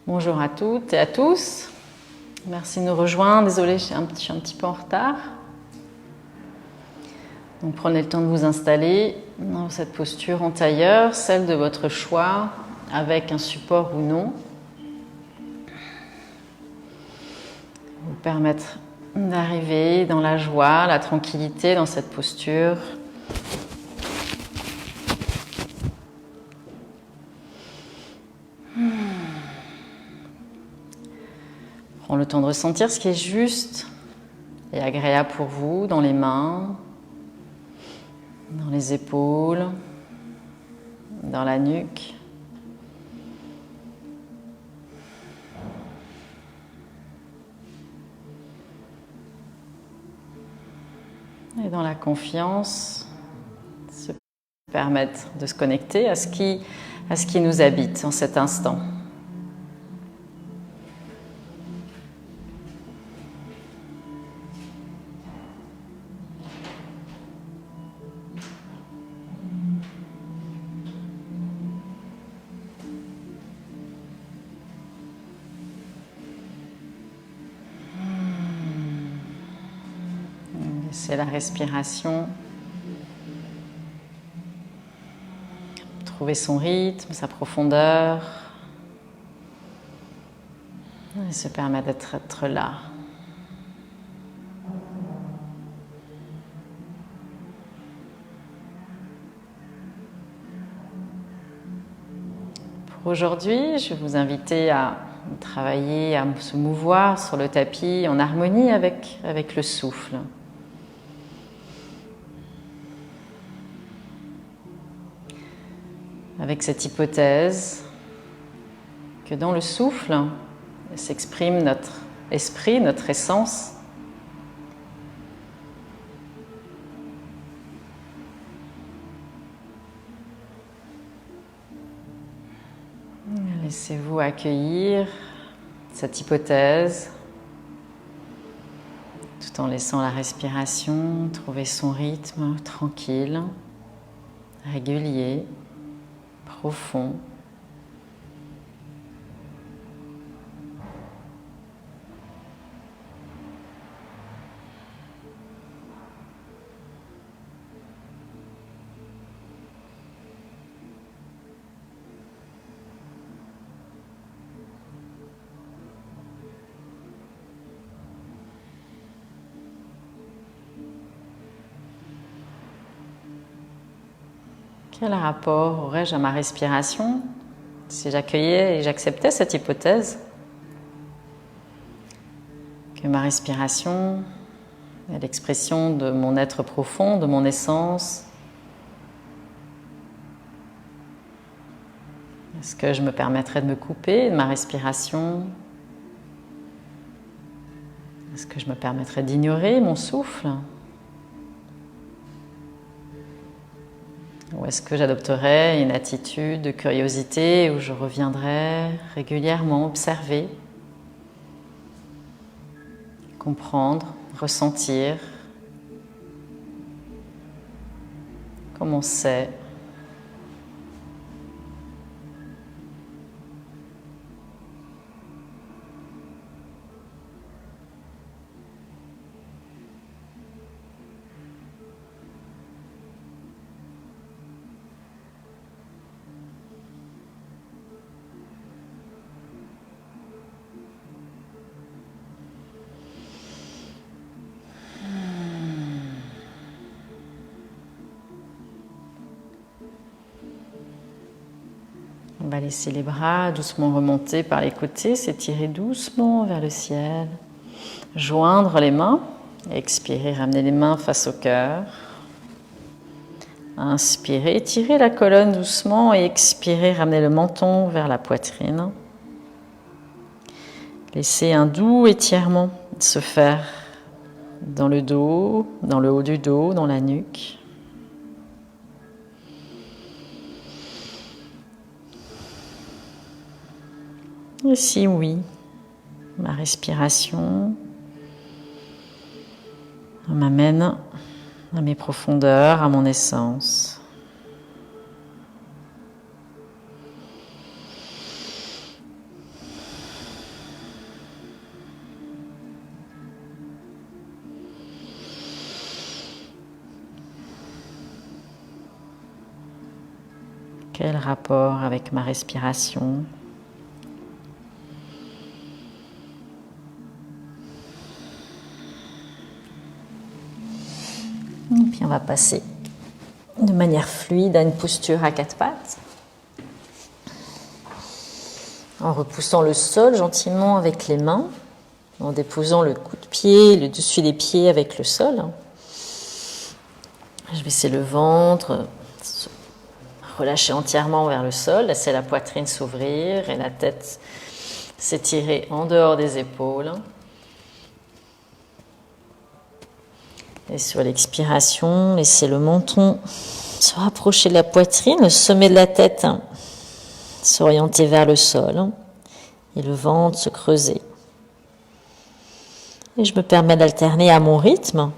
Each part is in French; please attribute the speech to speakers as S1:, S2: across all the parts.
S1: Bonjour à toutes et à tous. Merci de nous rejoindre. Désolée, je suis un petit peu en retard. Donc prenez le temps de vous installer dans cette posture en tailleur, celle de votre choix, avec un support ou non. Vous permettre d'arriver dans la joie, la tranquillité dans cette posture. Prends le temps de ressentir ce qui est juste et agréable pour vous dans les mains, dans les épaules, dans la nuque. Et dans la confiance, se permettre de se connecter à ce qui nous habite en cet instant. C'est la respiration. Trouver son rythme, sa profondeur. Et se permettre d'être là. Pour aujourd'hui, je vais vous inviter à travailler, à se mouvoir sur le tapis en harmonie avec le souffle. Avec cette hypothèse que dans le souffle s'exprime notre esprit, notre essence. Laissez-vous accueillir cette hypothèse tout en laissant la respiration trouver son rythme tranquille, régulier, profond. Quel rapport aurais-je à ma respiration si j'accueillais et j'acceptais cette hypothèse que ma respiration est l'expression de mon être profond, de mon essence? Est-ce que je me permettrais de me couper de ma respiration? Est-ce que je me permettrais d'ignorer mon souffle? Ou est-ce que j'adopterais une attitude de curiosité où je reviendrais régulièrement observer, comprendre, ressentir comment c'est? On va laisser les bras doucement remonter par les côtés, s'étirer doucement vers le ciel. Joindre les mains, expirer, ramener les mains face au cœur. Inspirez, étirez la colonne doucement et expirez, ramenez le menton vers la poitrine. Laissez un doux étirement se faire dans le dos, dans le haut du dos, dans la nuque. Et si oui, ma respiration m'amène à mes profondeurs, à mon essence. Quel rapport avec ma respiration? Et puis on va passer de manière fluide à une posture à quatre pattes. En repoussant le sol gentiment avec les mains, en déposant le coup de pied, le dessus des pieds avec le sol. Je vais baisser le ventre, relâcher entièrement vers le sol, laisser la poitrine s'ouvrir et la tête s'étirer en dehors des épaules. Et sur l'expiration, laissez le menton se rapprocher de la poitrine, le sommet de la tête s'orienter vers le sol et le ventre se creuser. Et je me permets d'alterner à mon rythme,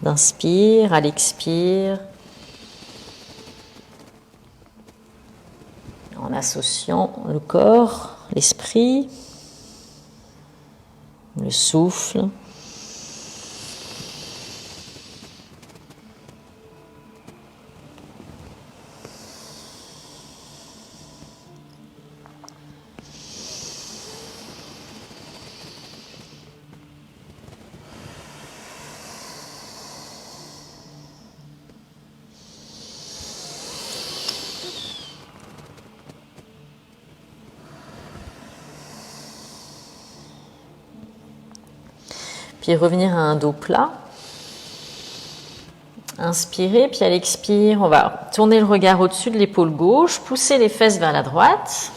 S1: d'inspire à l'expire, en associant le corps, l'esprit, le souffle. Puis revenir à un dos plat. Inspirez, puis à l'expire, on va tourner le regard au-dessus de l'épaule gauche, pousser les fesses vers la droite,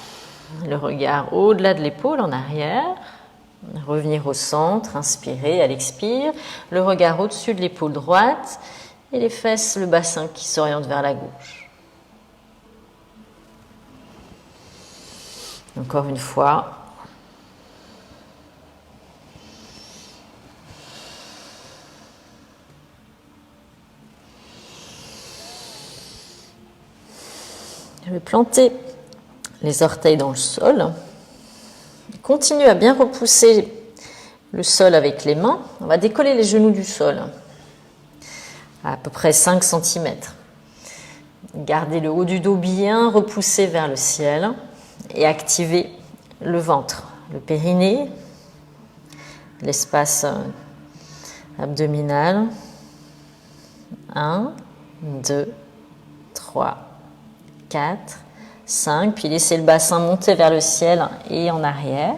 S1: le regard au-delà de l'épaule en arrière. Revenir au centre, inspirez, à l'expire, le regard au-dessus de l'épaule droite et les fesses, le bassin qui s'oriente vers la gauche. Encore une fois. Je vais planter les orteils dans le sol. Continue à bien repousser le sol avec les mains. On va décoller les genoux du sol à peu près 5 cm. Gardez le haut du dos bien repoussé vers le ciel et activez le ventre, le périnée, l'espace abdominal. 1, 2, 3, 4, 5, puis laissez le bassin monter vers le ciel et en arrière.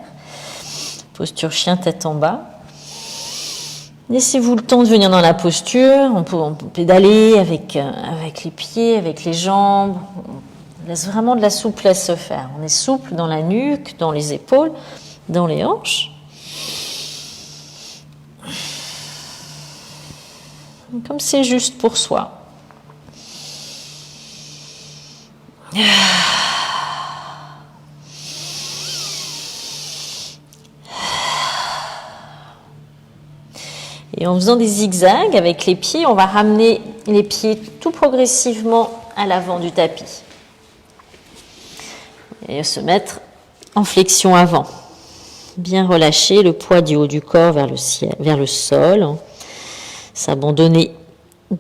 S1: Posture chien tête en bas. Laissez-vous le temps de venir dans la posture. On peut pédaler avec les pieds, avec les jambes. On laisse vraiment de la souplesse se faire. On est souple dans la nuque, dans les épaules, dans les hanches. Comme c'est juste pour soi. Et en faisant des zigzags avec les pieds, on va ramener les pieds tout progressivement à l'avant du tapis. Et se mettre en flexion avant. Bien relâcher le poids du haut du corps vers le ciel, vers le sol. S'abandonner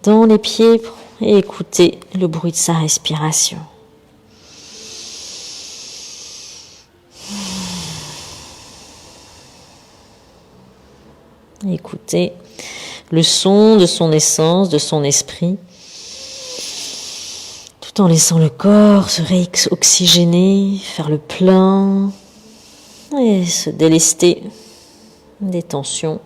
S1: dans les pieds et écouter le bruit de sa respiration. Écoutez le son de son essence, de son esprit, tout en laissant le corps se réoxygéner, faire le plein et se délester des tensions.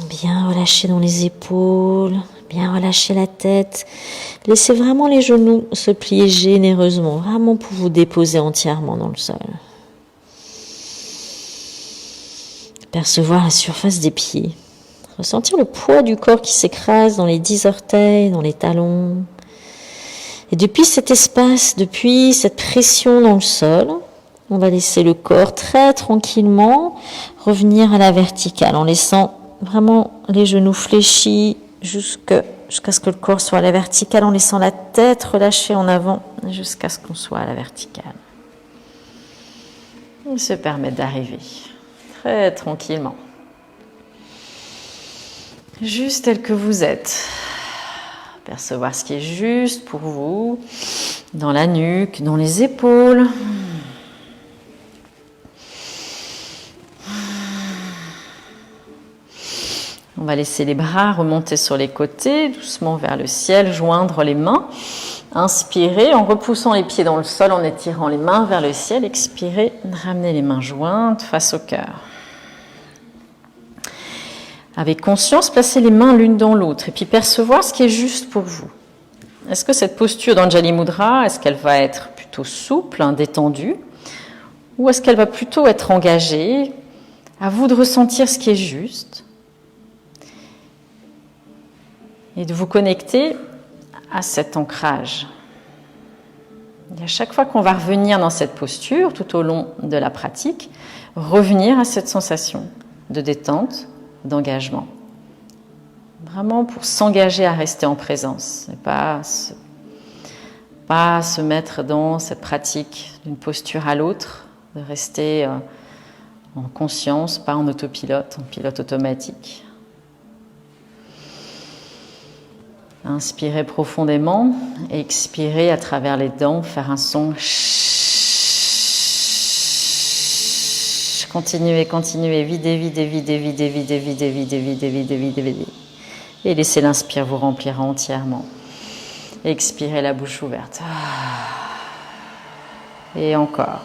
S1: Bien relâcher dans les épaules, bien relâcher la tête. Laissez vraiment les genoux se plier généreusement, vraiment pour vous déposer entièrement dans le sol. Percevoir la surface des pieds. Ressentir le poids du corps qui s'écrase dans les 10 orteils, dans les talons. Et depuis cet espace, depuis cette pression dans le sol, on va laisser le corps très tranquillement revenir à la verticale en laissant vraiment les genoux fléchis jusqu'à ce que le corps soit à la verticale, en laissant la tête relâchée en avant jusqu'à ce qu'on soit à la verticale. On se permet d'arriver très tranquillement. Juste tel que vous êtes. Percevoir ce qui est juste pour vous, dans la nuque, dans les épaules. On va laisser les bras remonter sur les côtés, doucement vers le ciel, joindre les mains. Inspirez en repoussant les pieds dans le sol, en étirant les mains vers le ciel. Expirez, ramenez les mains jointes face au cœur. Avec conscience, placez les mains l'une dans l'autre et puis percevoir ce qui est juste pour vous. Est-ce que cette posture d'Anjali Mudra, est-ce qu'elle va être plutôt souple, détendue, ou est-ce qu'elle va plutôt être engagée? À vous de ressentir ce qui est juste et de vous connecter à cet ancrage. Et à chaque fois qu'on va revenir dans cette posture, tout au long de la pratique, revenir à cette sensation de détente, d'engagement. Vraiment pour s'engager à rester en présence et pas se mettre dans cette pratique d'une posture à l'autre, de rester en conscience, pas en autopilote, en pilote automatique. Inspirez profondément et expirez à travers les dents, faire un son. Continuez, continuez, videz, videz, videz, videz, videz, videz, videz, videz, videz, videz, videz. Et laissez l'inspire vous remplir entièrement. Expirez la bouche ouverte. Et encore.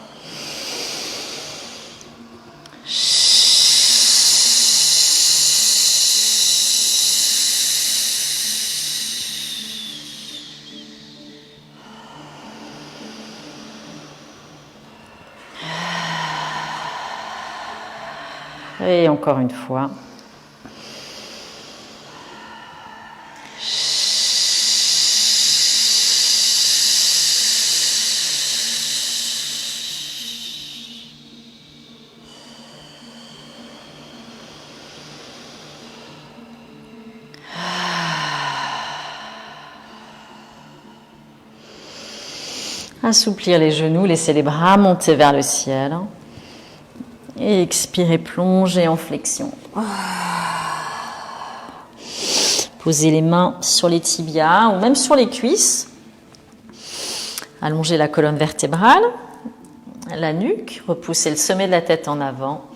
S1: Et encore une fois. Assouplir les genoux, laissez les bras monter vers le ciel. Et expirez, plongez en flexion. Posez les mains sur les tibias ou même sur les cuisses. Allongez la colonne vertébrale, la nuque, repoussez le sommet de la tête en avant.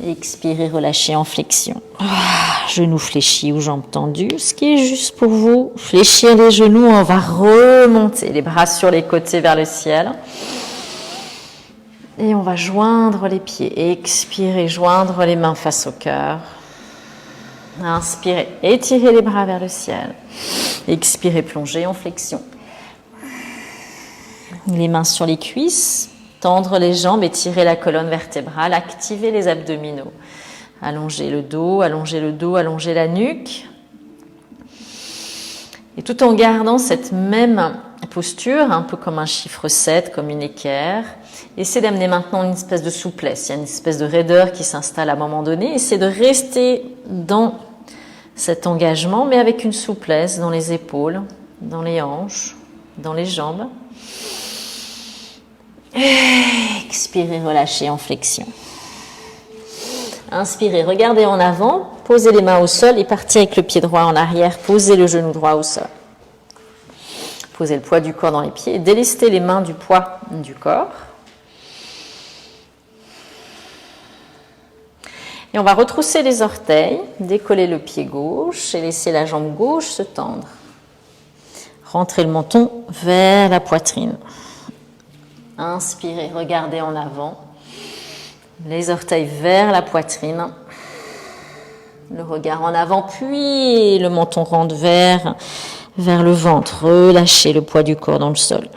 S1: Et expirez, relâchez en flexion. Genoux fléchis ou jambes tendues, ce qui est juste pour vous. Fléchir les genoux, on va remonter les bras sur les côtés vers le ciel. Et on va joindre les pieds. Expirez, joindre les mains face au cœur. Inspirez, étirez les bras vers le ciel. Expirez, plongez en flexion. Les mains sur les cuisses, tendre les jambes, étirer la colonne vertébrale, activer les abdominaux. Allongez le dos, allongez le dos, allongez la nuque. Et tout en gardant cette même posture, un peu comme un chiffre 7, comme une équerre, essayez d'amener maintenant une espèce de souplesse. Il y a une espèce de raideur qui s'installe à un moment donné. Essayez de rester dans cet engagement, mais avec une souplesse dans les épaules, dans les hanches, dans les jambes. Expirez, relâchez en flexion. Inspirez, regardez en avant, posez les mains au sol et partez avec le pied droit en arrière, posez le genou droit au sol. Posez le poids du corps dans les pieds et délestez les mains du poids du corps. Et on va retrousser les orteils, décoller le pied gauche et laisser la jambe gauche se tendre. Rentrez le menton vers la poitrine. Inspirez, regardez en avant. Les orteils vers la poitrine. Le regard en avant, puis le menton rentre vers le ventre. Relâchez le poids du corps dans le sol.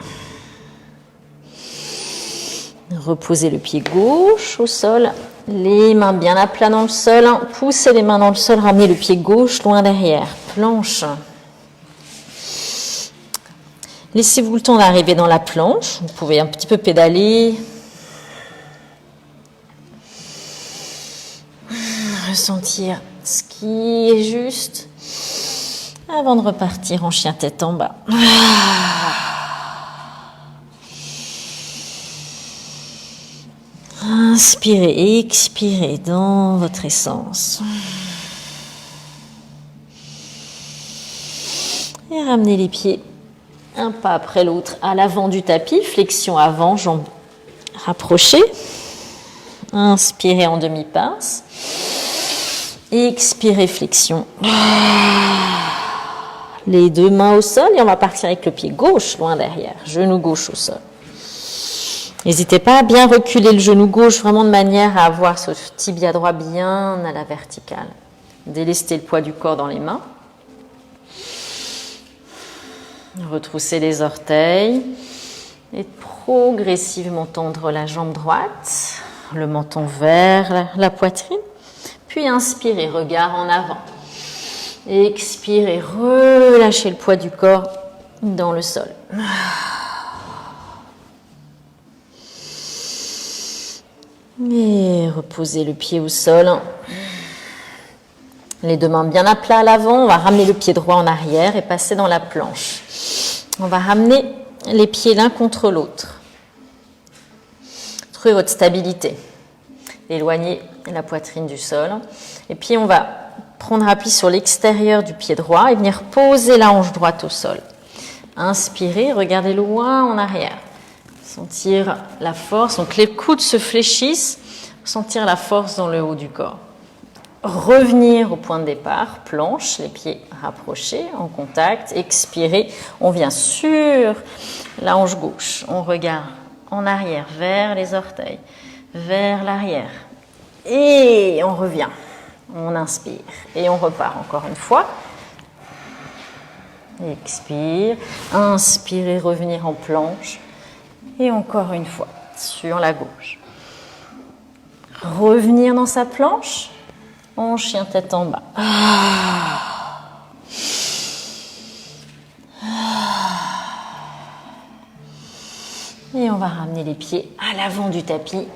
S1: Reposez le pied gauche au sol. Les mains bien à plat dans le sol. Poussez les mains dans le sol. Ramenez le pied gauche loin derrière. Planche. Laissez-vous le temps d'arriver dans la planche. Vous pouvez un petit peu pédaler. Ressentir ce qui est juste avant de repartir en chien tête en bas. Inspirez et expirez dans votre essence.
S2: Et ramenez les pieds un pas après l'autre à l'avant du tapis. Flexion avant, jambes rapprochées. Inspirez en demi-pince. Expirez, flexion. Les deux mains au sol et on va partir avec le pied gauche loin derrière. Genou gauche au sol. N'hésitez pas à bien reculer le genou gauche, vraiment de manière à avoir ce tibia droit bien à la verticale. Délestez le poids du corps dans les mains. Retroussez les orteils et progressivement tendre la jambe droite, le menton vers la poitrine. Puis inspirez, regard en avant. Expirez, relâchez le poids du corps dans le sol. Et reposez le pied au sol. Les deux mains bien à plat à l'avant. On va ramener le pied droit en arrière et passer dans la planche. On va ramener les pieds l'un contre l'autre. Trouvez votre stabilité. Éloignez la poitrine du sol. Et puis on va prendre appui sur l'extérieur du pied droit et venir poser la hanche droite au sol. Inspirez, regardez loin en arrière. Sentir la force, donc les coudes se fléchissent, sentir la force dans le haut du corps. Revenir au point de départ, planche, les pieds rapprochés, en contact, expirez. On vient sur la hanche gauche, on regarde en arrière, vers les orteils, vers l'arrière. Et on revient, on inspire et on repart encore une fois. Expire, inspirez, revenir en planche. Et encore une fois, sur la gauche. Revenir dans sa planche, en chien tête en bas. Et on va ramener les pieds à l'avant du tapis.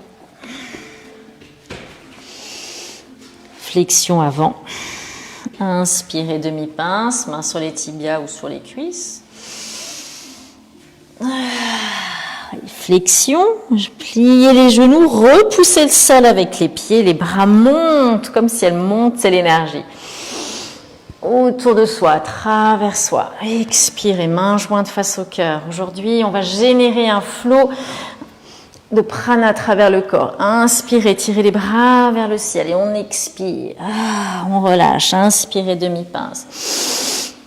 S2: Flexion avant. Inspirez demi-pince, main sur les tibias ou sur les cuisses. Flexion, pliez les genoux, repoussez le sol avec les pieds, les bras montent comme si elles montaient l'énergie. Autour de soi, à travers soi. Expirez, mains jointes face au cœur. Aujourd'hui, on va générer un flot de prana à travers le corps. Inspirez, tirez les bras vers le ciel et on expire. On relâche, inspirez demi-pince.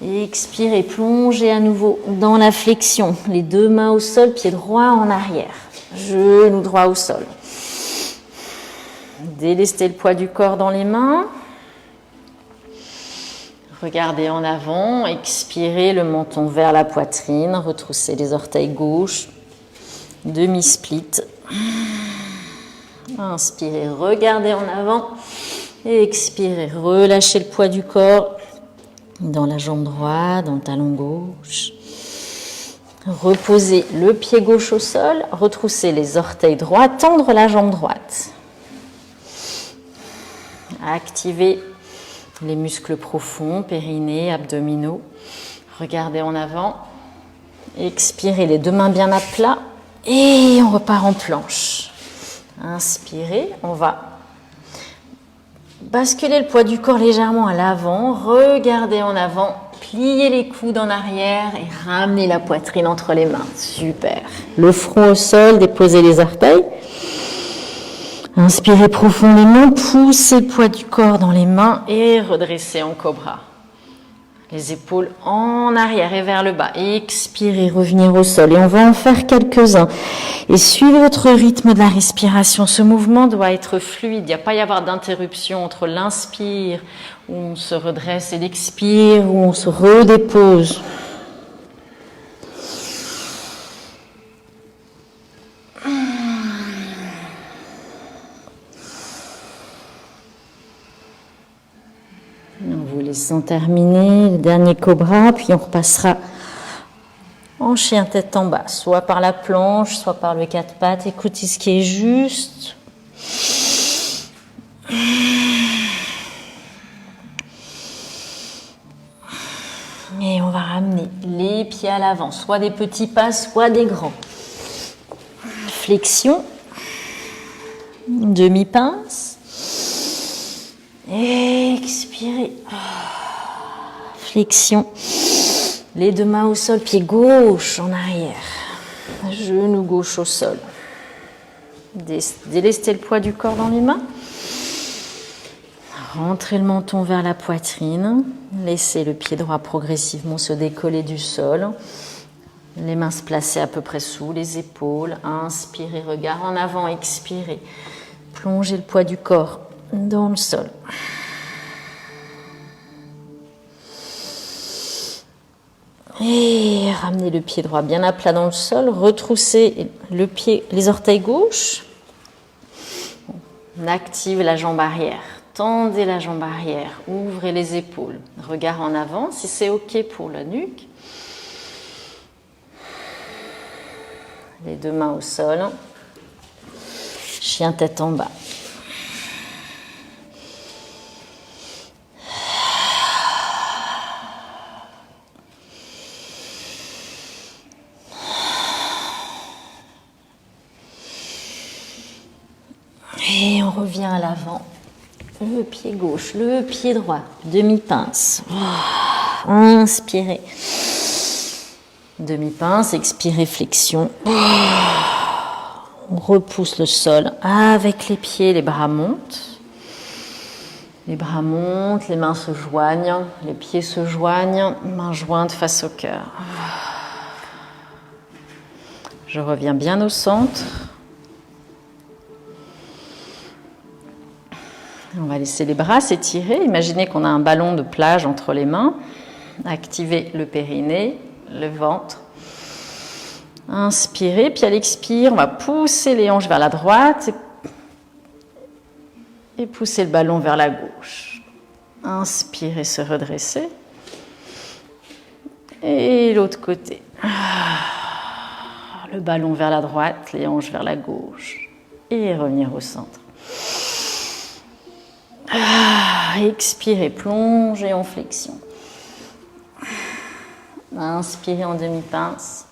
S2: Expirez, plongez à nouveau dans la flexion. Les deux mains au sol, pied droit en arrière. Genou droit au sol. Délestez le poids du corps dans les mains. Regardez en avant. Expirez, le menton vers la poitrine. Retroussez les orteils gauche. Demi-split. Inspirez, regardez en avant. Expirez, relâchez le poids du corps dans la jambe droite, dans le talon gauche. Reposez le pied gauche au sol, retroussez les orteils droits, tendre la jambe droite. Activez les muscles profonds, périnée, abdominaux. Regardez en avant. Expirez, les deux mains bien à plat. Et on repart en planche. Inspirez, on va basculer le poids du corps légèrement à l'avant, regardez en avant, pliez les coudes en arrière et ramenez la poitrine entre les mains. Super. Le front au sol, déposez les orteils. Inspirez profondément, poussez le poids du corps dans les mains et redressez en cobra. Les épaules en arrière et vers le bas. Expirez, revenir au sol. Et on va en faire quelques-uns. Et suivez votre rythme de la respiration. Ce mouvement doit être fluide. Il n'y a pas y avoir d'interruption entre l'inspire, où on se redresse, et l'expire, où on se redépose. En vous laissant terminer le dernier cobra, puis on repassera en chien tête en bas, soit par la planche, soit par le quatre pattes. Écoutez ce qui est juste. Et on va ramener les pieds à l'avant, soit des petits pas, soit des grands. Flexion, demi-pince. Expirez. Flexion. Les deux mains au sol, pied gauche en arrière. Genou gauche au sol. Délestez le poids du corps dans les mains. Rentrez le menton vers la poitrine. Laissez le pied droit progressivement se décoller du sol. Les mains se placer à peu près sous les épaules. Inspirez, regard en avant, expirez. Plongez le poids du corps dans le sol. Et ramenez le pied droit bien à plat dans le sol. Retroussez les orteils gauche. On active la jambe arrière. Tendez la jambe arrière. Ouvrez les épaules. Regard en avant si c'est OK pour la nuque. Les deux mains au sol. Chien tête en bas. Et on revient à l'avant. Le pied gauche, le pied droit, demi-pince. Inspirez. Demi-pince, expirez, flexion. On repousse le sol avec les pieds, les bras montent. Les bras montent, les mains se joignent, les pieds se joignent, mains jointes face au cœur. Je reviens bien au centre. On va laisser les bras s'étirer. Imaginez qu'on a un ballon de plage entre les mains. Activez le périnée, le ventre. Inspirez, puis à l'expire, on va pousser les hanches vers la droite et pousser le ballon vers la gauche. Inspirez, se redresser. Et l'autre côté. Le ballon vers la droite, les hanches vers la gauche. Et revenir au centre. Expirez, plongez en flexion. Inspirez en demi-pince.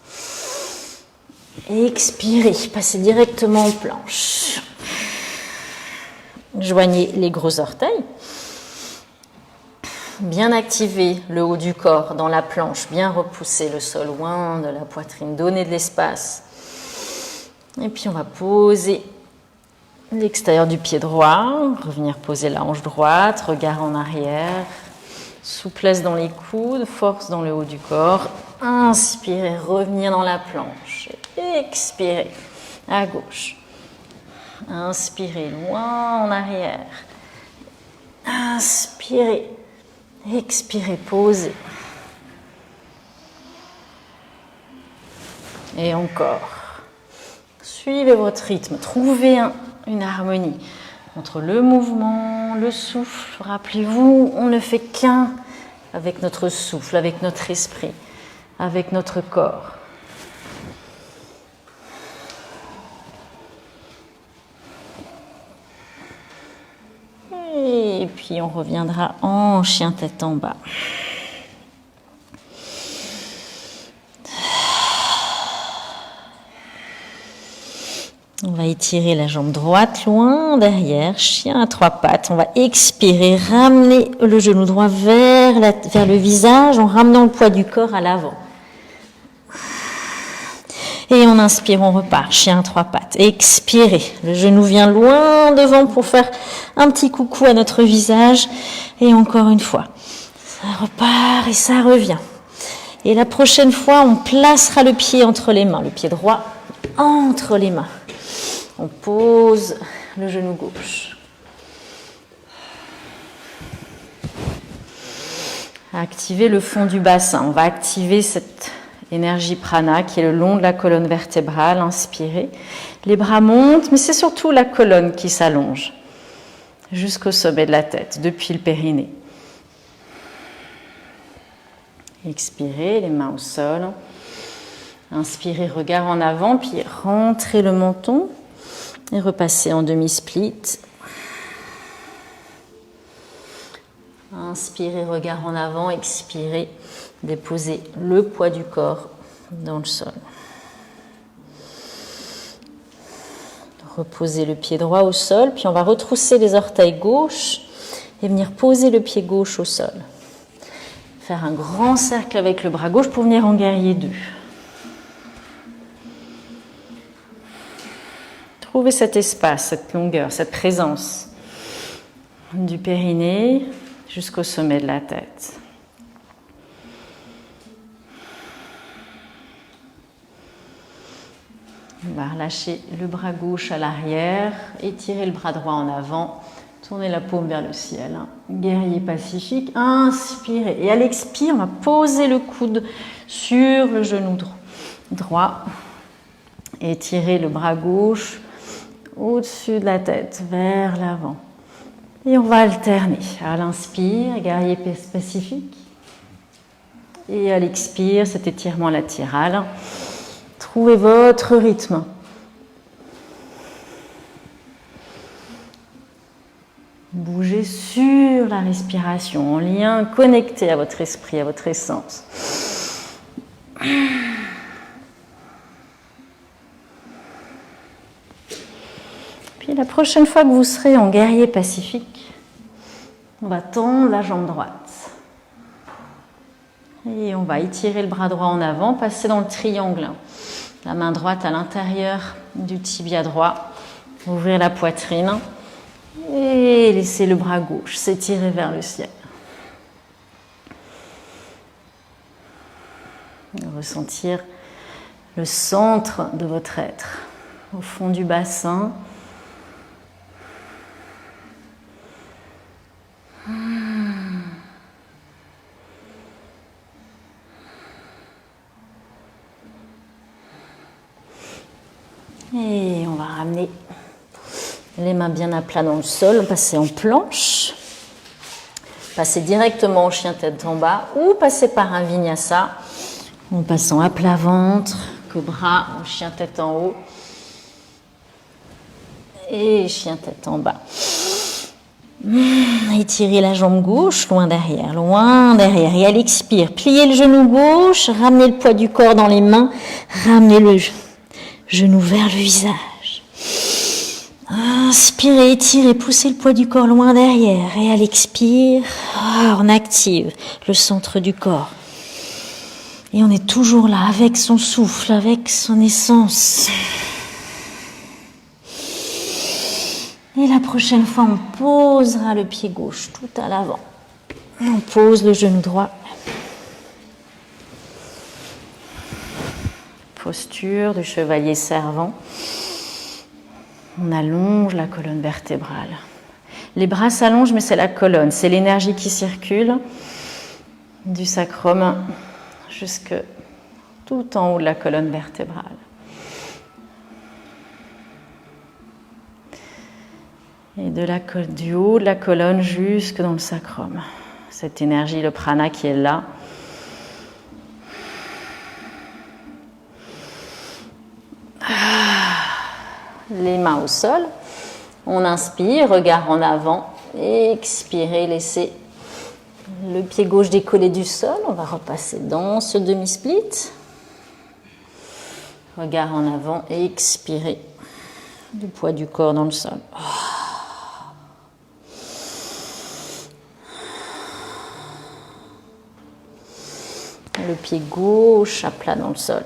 S2: Expirez, passez directement en planche. Joignez les gros orteils. Bien activer le haut du corps dans la planche. Bien repousser le sol loin de la poitrine. Donner de l'espace. Et puis on va poser l'extérieur du pied droit, revenir poser la hanche droite, regard en arrière, souplesse dans les coudes, force dans le haut du corps. Inspirez, revenir dans la planche. Expirez, à gauche. Inspirez, loin en arrière. Inspirez, expirez, posez. Et encore. Suivez votre rythme, trouvez une harmonie entre le mouvement, le souffle. Rappelez-vous, on ne fait qu'un avec notre souffle, avec notre esprit, avec notre corps. Et puis on reviendra en chien tête en bas. On va étirer la jambe droite loin derrière, chien à trois pattes. On va expirer, ramener le genou droit vers le visage en ramenant le poids du corps à l'avant. Et on inspire, on repart, chien à trois pattes. Expirez, le genou vient loin devant pour faire un petit coucou à notre visage. Et encore une fois, ça repart et ça revient. Et la prochaine fois, on placera le pied entre les mains, le pied droit entre les mains. On pose le genou gauche. Activez le fond du bassin. On va activer cette énergie prana qui est le long de la colonne vertébrale. Inspirez. Les bras montent, mais c'est surtout la colonne qui s'allonge jusqu'au sommet de la tête, depuis le périnée. Expirez, les mains au sol. Inspirez, regard en avant, puis rentrez le menton. Et repassez en demi-split. Inspirez, regard en avant, expirez, déposez le poids du corps dans le sol. Reposez le pied droit au sol, puis on va retrousser les orteils gauche et venir poser le pied gauche au sol. Faire un grand cercle avec le bras gauche pour venir en guerrier 2. Trouvez cet espace, cette longueur, cette présence du périnée jusqu'au sommet de la tête. On va relâcher le bras gauche à l'arrière, étirer le bras droit en avant, tourner la paume vers le ciel. Guerrier pacifique, inspirez. Et à l'expire, on va poser le coude sur le genou droit. Étirer le bras gauche au-dessus de la tête, vers l'avant. Et on va alterner. À l'inspire, guerrier pacifique. Et à l'expire, cet étirement latéral. Trouvez votre rythme. Bougez sur la respiration, en lien connecté à votre esprit, à votre essence. Puis la prochaine fois que vous serez en guerrier pacifique, on va tendre la jambe droite. Et on va étirer le bras droit en avant, passer dans le triangle. La main droite à l'intérieur du tibia droit. Ouvrir la poitrine. Et laisser le bras gauche s'étirer vers le ciel. Ressentir le centre de votre être, au fond du bassin. Et on va ramener les mains bien à plat dans le sol, passer en planche, passer directement au chien tête en bas ou passer par un vinyasa en passant à plat ventre, cobra, au chien tête en haut et chien tête en bas. Étirez la jambe gauche, loin derrière. Et à l'expire, pliez le genou gauche, ramenez le poids du corps dans les mains, ramenez le genou vers le visage. Inspirez, étirez, poussez le poids du corps loin derrière. Et à l'expire, on active le centre du corps. Et on est toujours là, avec son souffle, avec son essence. Et la prochaine fois, on posera le pied gauche tout à l'avant. On pose le genou droit. Posture du chevalier servant. On allonge la colonne vertébrale. Les bras s'allongent, mais c'est la colonne. C'est l'énergie qui circule du sacrum jusque tout en haut de la colonne vertébrale. Et du haut de la colonne jusque dans le sacrum. Cette énergie, le prana qui est là. Les mains au sol. On inspire, regard en avant. Expirez, laissez le pied gauche décollé du sol. On va repasser dans ce demi-split. Regard en avant et expirez. Le poids du corps dans le sol. Le pied gauche à plat dans le sol.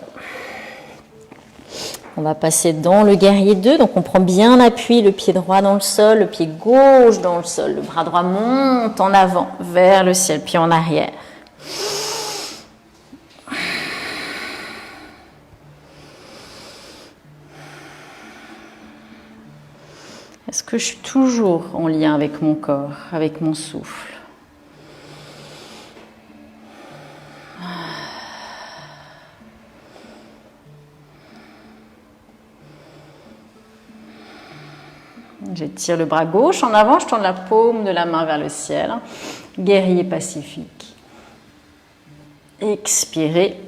S2: On va passer dans le guerrier 2, donc on prend bien appui, le pied droit dans le sol, le pied gauche dans le sol, le bras droit monte en avant, vers le ciel, puis en arrière. Est-ce que je suis toujours en lien avec mon corps, avec mon souffle ? J'étire le bras gauche en avant, je tourne la paume de la main vers le ciel. Guerrier pacifique. Expirez.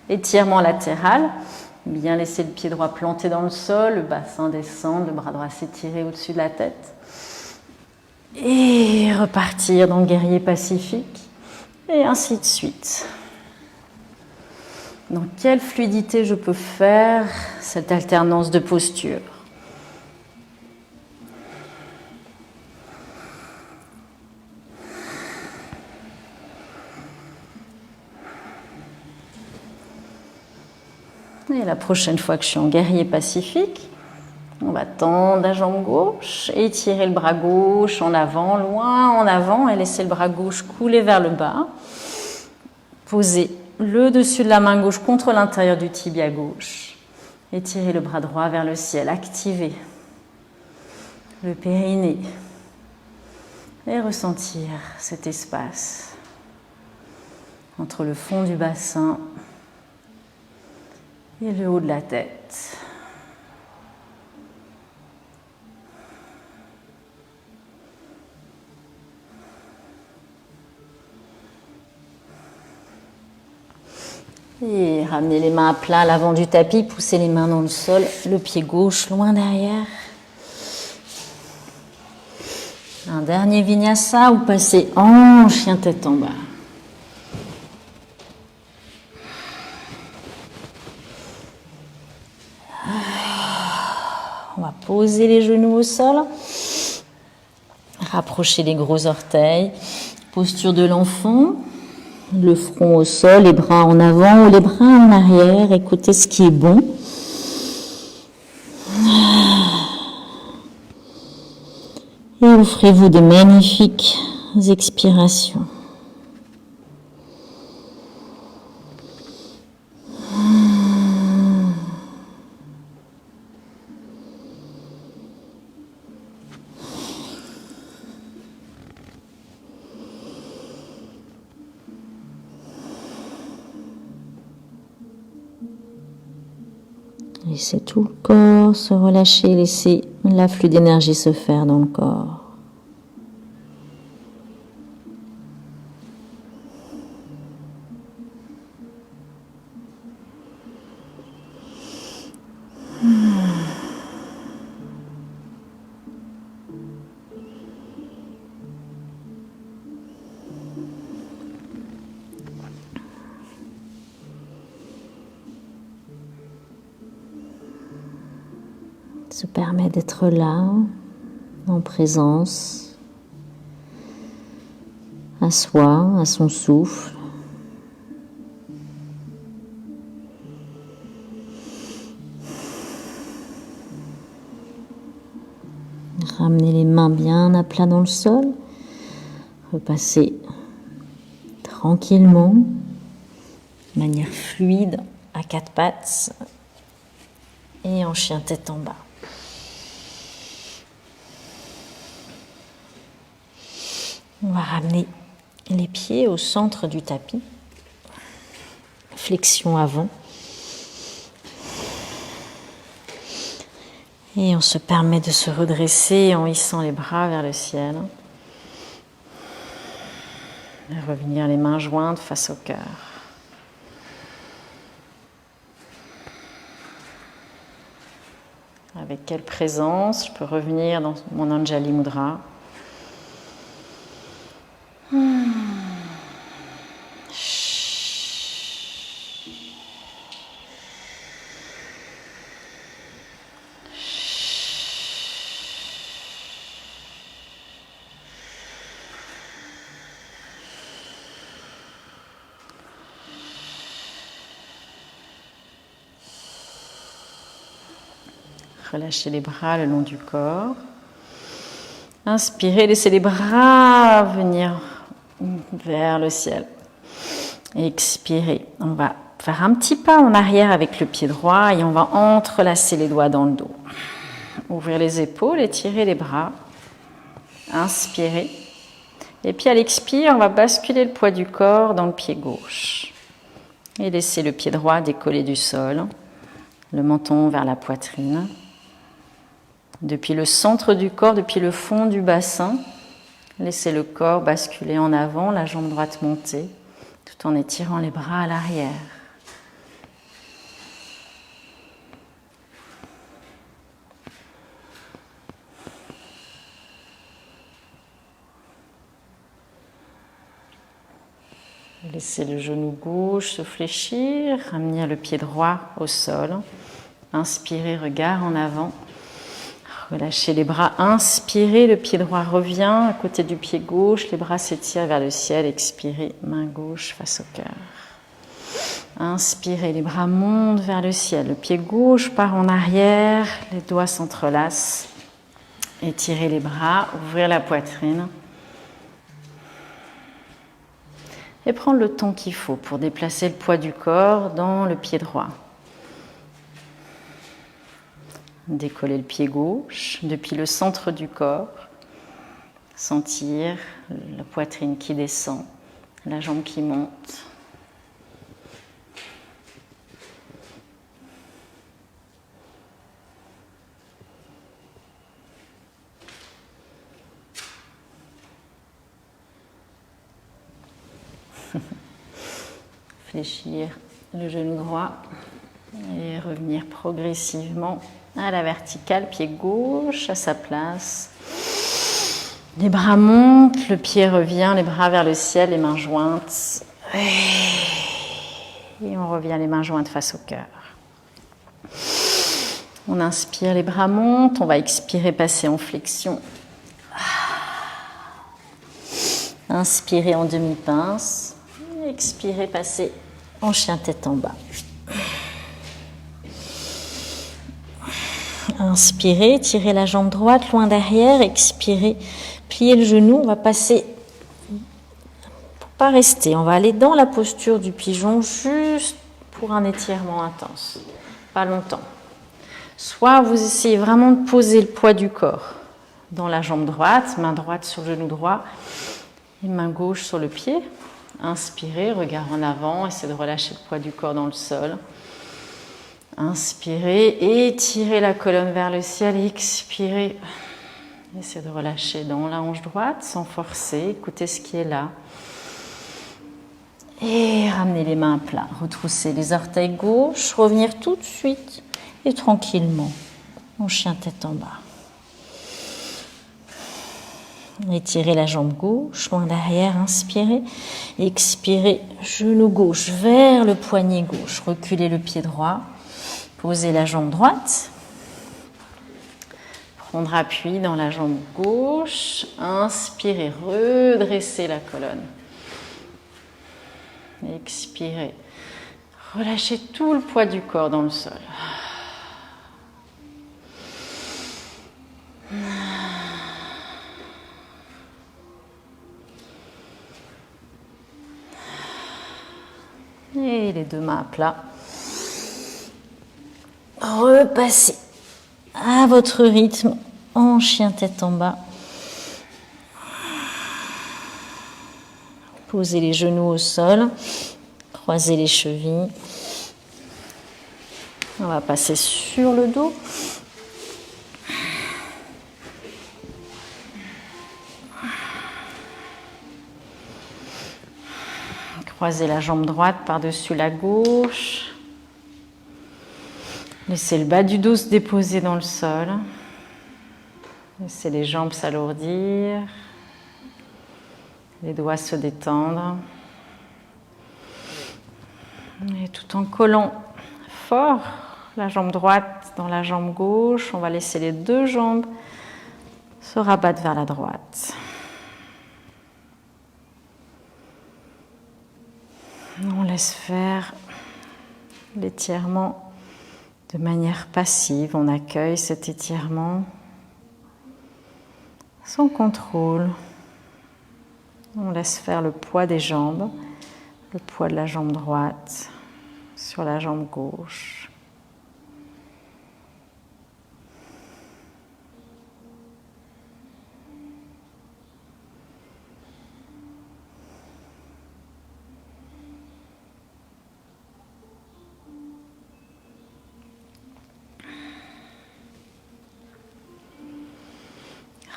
S2: Étirement latéral. Bien laisser le pied droit planté dans le sol, le bassin descendre, le bras droit s'étirer au-dessus de la tête. Et repartir dans le guerrier pacifique. Et ainsi de suite. Dans quelle fluidité je peux faire cette alternance de posture ?
S1: Et la prochaine fois que je suis en guerrier pacifique, on va tendre la jambe gauche, étirer le bras gauche en avant, loin en avant, et laisser le bras gauche couler vers le bas. Poser le dessus de la main gauche contre l'intérieur du tibia gauche. Étirer le bras droit vers le ciel, activer le périnée. Et ressentir cet espace entre le fond du bassin et le haut de la tête. Et ramenez les mains à plat à l'avant du tapis, poussez les mains dans le sol, le pied gauche loin derrière. Un dernier vinyasa ou passez en chien tête en bas. On va poser les genoux au sol. Rapprocher les gros orteils. Posture de l'enfant. Le front au sol, les bras en avant ou les bras en arrière. Écoutez ce qui est bon. Et offrez-vous de magnifiques expirations. Laissez tout le corps se relâcher, laissez l'afflux d'énergie se faire dans le corps. Se permet d'être là, en présence, à soi, à son souffle. Ramenez les mains bien à plat dans le sol. Repassez tranquillement, de manière fluide, à quatre pattes et en chien tête en bas. On va ramener les pieds au centre du tapis. Flexion avant. Et on se permet de se redresser en hissant les bras vers le ciel. Et revenir les mains jointes face au cœur. Avec quelle présence je peux revenir dans mon Anjali Mudra. Relâchez les bras le long du corps. Inspirez, laissez les bras venir vers le ciel. Expirez. On va faire un petit pas en arrière avec le pied droit et on va entrelacer les doigts dans le dos. Ouvrir les épaules, étirer les bras. Inspirez. Et puis à l'expire, on va basculer le poids du corps dans le pied gauche. Et laisser le pied droit décoller du sol. Le menton vers la poitrine. Depuis le centre du corps, depuis le fond du bassin, laissez le corps basculer en avant, la jambe droite monter, tout en étirant les bras à l'arrière. Laissez le genou gauche se fléchir, ramener le pied droit au sol. Inspirez, regard en avant. Relâchez les bras, inspirez, le pied droit revient à côté du pied gauche, les bras s'étirent vers le ciel, expirez, main gauche face au cœur. Inspirez, les bras montent vers le ciel. Le pied gauche part en arrière, les doigts s'entrelacent. Étirez les bras, ouvrir la poitrine. Et prendre le temps qu'il faut pour déplacer le poids du corps dans le pied droit. Décoller le pied gauche depuis le centre du corps. Sentir la poitrine qui descend, la jambe qui monte. Fléchir le genou droit et revenir progressivement à la verticale, pied gauche à sa place. Les bras montent, le pied revient, les bras vers le ciel, les mains jointes. Et on revient les mains jointes face au cœur. On inspire, les bras montent, on va expirer, passer en flexion. Inspirez en demi-pince, expirez, passer en chien tête en bas. Inspirez, tirez la jambe droite loin derrière, expirez, pliez le genou, on va passer, pour pas rester, on va aller dans la posture du pigeon juste pour un étirement intense, pas longtemps. Soit vous essayez vraiment de poser le poids du corps dans la jambe droite, main droite sur le genou droit et main gauche sur le pied. Inspirez, regard en avant, essayez de relâcher le poids du corps dans le sol. Inspirez, étirez la colonne vers le ciel, expirez. Essayez de relâcher dans la hanche droite sans forcer, écoutez ce qui est là. Et ramenez les mains à plat, retroussez les orteils gauche, revenir tout de suite et tranquillement en chien tête en bas. Étirez la jambe gauche, loin derrière, inspirez. Expirez, genou gauche vers le poignet gauche. Reculez le pied droit. Posez la jambe droite. Prendre appui dans la jambe gauche. Inspirez, redressez la colonne. Expirez. Relâchez tout le poids du corps dans le sol. Et les deux mains à plat. Repassez à votre rythme en chien tête en bas. Posez les genoux au sol. Croisez les chevilles. On va passer sur le dos. Croisez la jambe droite par-dessus la gauche. Laissez le bas du dos se déposer dans le sol. Laissez les jambes s'alourdir. Les doigts se détendre. Et tout en collant fort la jambe droite dans la jambe gauche, on va laisser les deux jambes se rabattre vers la droite. On laisse faire l'étirement de manière passive. On accueille cet étirement sans contrôle. On laisse faire le poids des jambes, le poids de la jambe droite sur la jambe gauche.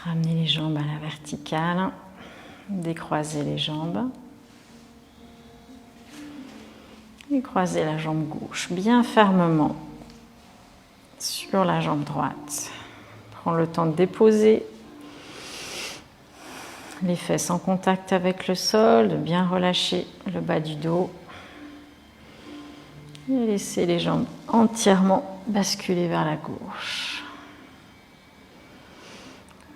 S1: Ramenez les jambes à la verticale, décroisez les jambes et croisez la jambe gauche bien fermement sur la jambe droite. Prends le temps de déposer les fesses en contact avec le sol, de bien relâcher le bas du dos et laisser les jambes entièrement basculer vers la gauche.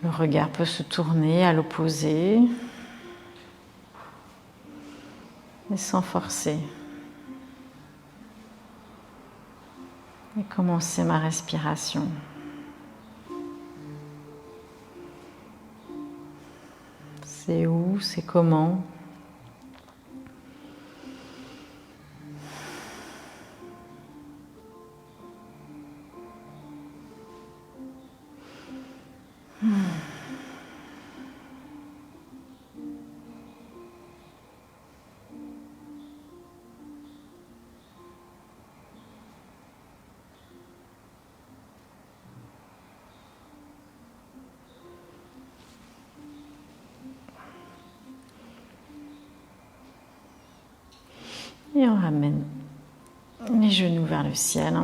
S1: Le regard peut se tourner à l'opposé, mais sans forcer. Et commencer ma respiration. C'est où, c'est comment. Et on ramène les genoux vers le ciel.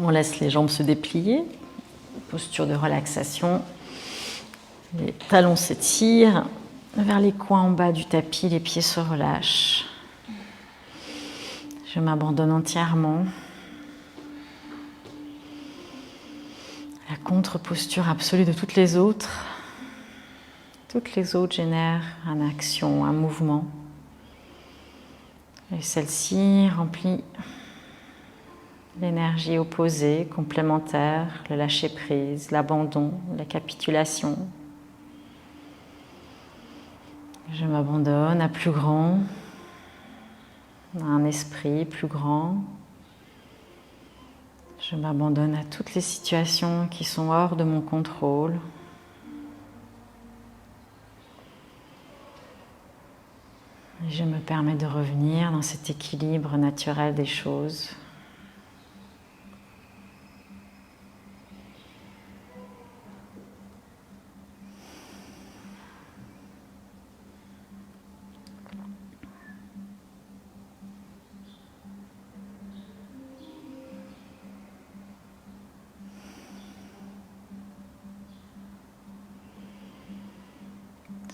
S1: On laisse les jambes se déplier. Posture de relaxation. Les talons s'étirent vers les coins en bas du tapis. Les pieds se relâchent. Je m'abandonne entièrement. La contre-posture absolue de toutes les autres. Toutes les autres génèrent une action, un mouvement. Et celle-ci remplit l'énergie opposée, complémentaire, le lâcher-prise, l'abandon, la capitulation. Je m'abandonne à plus grand, à un esprit plus grand. Je m'abandonne à toutes les situations qui sont hors de mon contrôle. Et je me permets de revenir dans cet équilibre naturel des choses.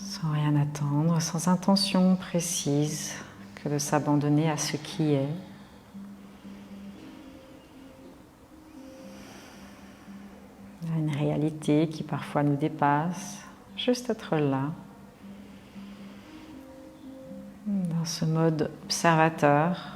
S1: Sans rien attendre, sans intention précise que de s'abandonner à ce qui est. À une réalité qui parfois nous dépasse, juste être là, dans ce mode observateur.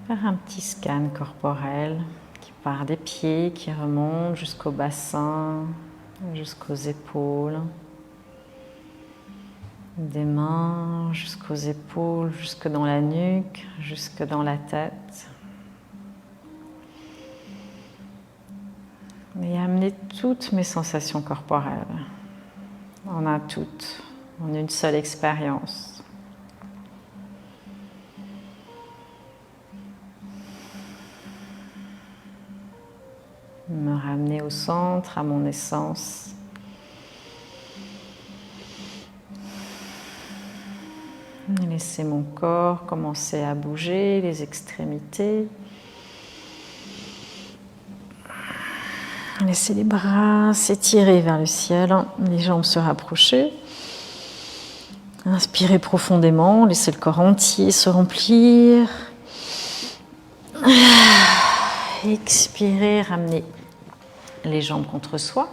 S1: Faire un petit scan corporel qui part des pieds, qui remonte jusqu'au bassin, jusqu'aux épaules, des mains jusqu'aux épaules, jusque dans la nuque, jusque dans la tête. Et amener toutes mes sensations corporelles. On a toutes, en une seule expérience. Me ramener au centre, à mon essence. Laisser mon corps commencer à bouger, les extrémités. Laisser les bras s'étirer vers le ciel, les jambes se rapprocher. Inspirez profondément, laissez le corps entier se remplir. Expirez, ramenez les jambes contre soi.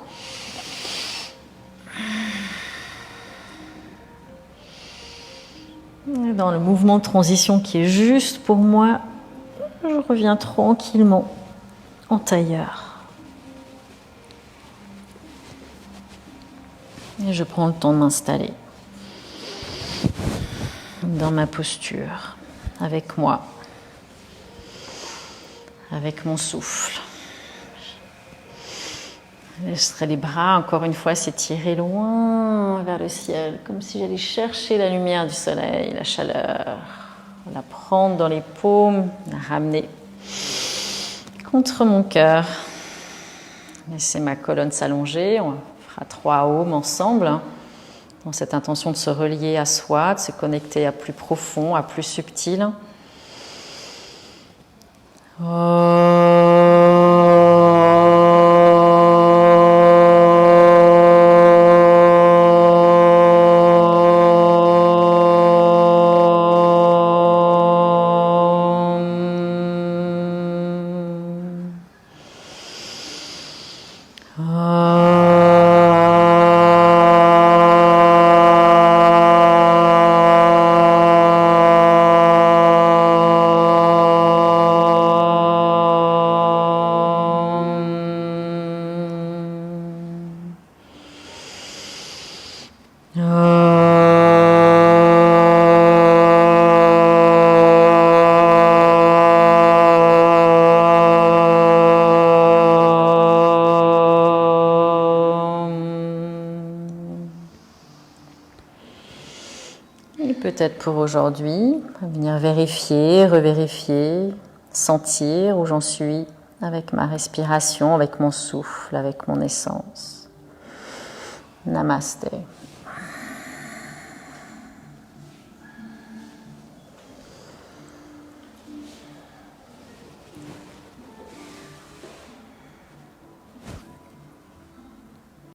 S1: Et dans le mouvement de transition qui est juste pour moi, je reviens tranquillement en tailleur. Et je prends le temps de m'installer dans ma posture, avec moi, avec mon souffle. Je laisserai les bras, encore une fois, s'étirer loin vers le ciel, comme si j'allais chercher la lumière du soleil, la chaleur, la prendre dans les paumes, la ramener contre mon cœur. Laissez ma colonne s'allonger, on fera 3 ohms ensemble, dans cette intention de se relier à soi, de se connecter à plus profond, à plus subtil. Et peut-être pour aujourd'hui, venir vérifier, revérifier, sentir où j'en suis avec ma respiration, avec mon souffle, avec mon essence. Namasté.